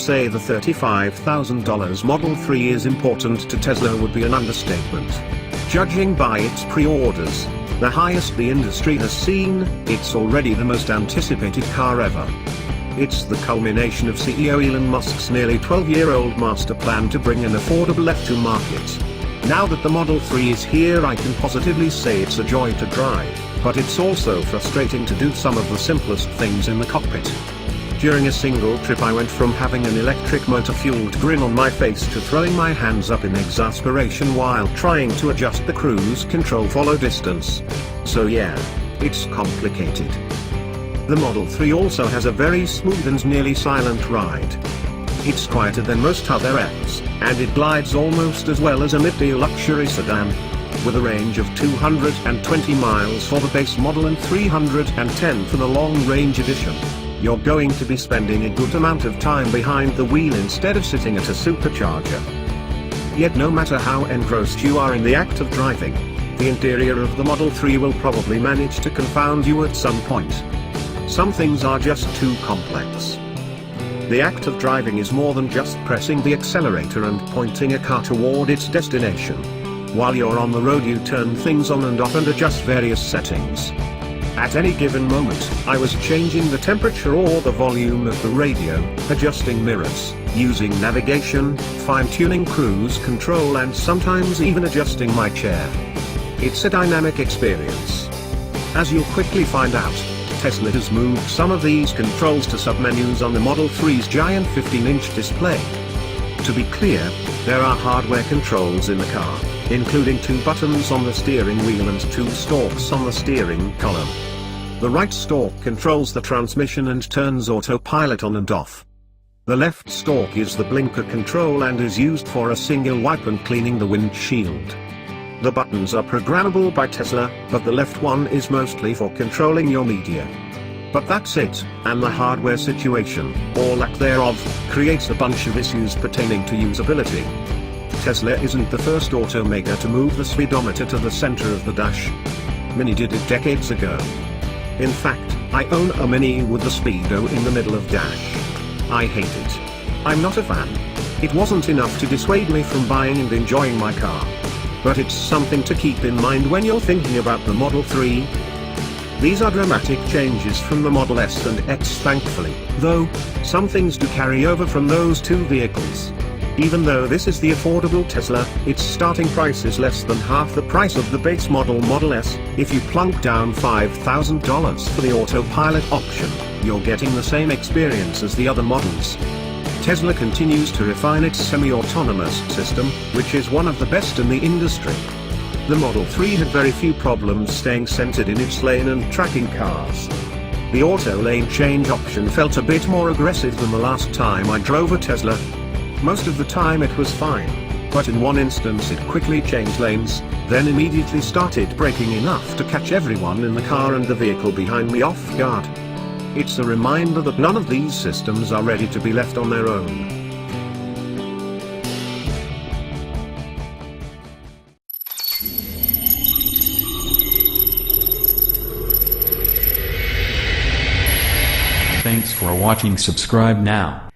say the $35,000 Model 3 is important to Tesla would be an understatement. Judging by its pre-orders, the highest the industry has seen, it's already the most anticipated car ever. It's the culmination of CEO Elon Musk's nearly 12-year-old master plan to bring an affordable EV to market. Now that the Model 3 is here, I can positively say it's a joy to drive, but it's also frustrating to do some of the simplest things in the cockpit. During a single trip I went from having an electric motor-fueled grin on my face to throwing my hands up in exasperation while trying to adjust the cruise control follow distance. So yeah, it's complicated. The Model 3 also has a very smooth and nearly silent ride. It's quieter than most other EVs, and it glides almost as well as a mid-tier luxury sedan. With a range of 220 miles for the base model and 310 for the long-range edition, you're going to be spending a good amount of time behind the wheel instead of sitting at a supercharger. Yet no matter how engrossed you are in the act of driving, the interior of the Model 3 will probably manage to confound you at some point. Some things are just too complex. The act of driving is more than just pressing the accelerator and pointing a car toward its destination. While you're on the road, you turn things on and off and adjust various settings. At any given moment, I was changing the temperature or the volume of the radio, adjusting mirrors, using navigation, fine-tuning cruise control, and sometimes even adjusting my chair. It's a dynamic experience. As you'll quickly find out, Tesla has moved some of these controls to submenus on the Model 3's giant 15-inch display. To be clear, there are hardware controls in the car, including 2 buttons on the steering wheel and 2 stalks on the steering column. The right stalk controls the transmission and turns autopilot on and off. The left stalk is the blinker control and is used for a single wipe and cleaning the windshield. The buttons are programmable by Tesla, but the left one is mostly for controlling your media. But that's it, and the hardware situation, or lack thereof, creates a bunch of issues pertaining to usability. Tesla isn't the first automaker to move the speedometer to the center of the dash. Mini did it decades ago. In fact, I own a Mini with the speedo in the middle of dash. I hate it. I'm not a fan. It wasn't enough to dissuade me from buying and enjoying my car. But it's something to keep in mind when you're thinking about the Model 3. These are dramatic changes from the Model S and X, thankfully, though some things do carry over from those two vehicles. Even though this is the affordable Tesla, its starting price is less than half the price of the base model Model S. If you plunk down $5,000 for the autopilot option, you're getting the same experience as the other models. Tesla continues to refine its semi-autonomous system, which is one of the best in the industry. The Model 3 had very few problems staying centered in its lane and tracking cars. The auto lane change option felt a bit more aggressive than the last time I drove a Tesla. Most of the time it was fine, but in one instance it quickly changed lanes, then immediately started braking enough to catch everyone in the car and the vehicle behind me off guard. It's a reminder that none of these systems are ready to be left on their own. Thanks for watching. Subscribe now.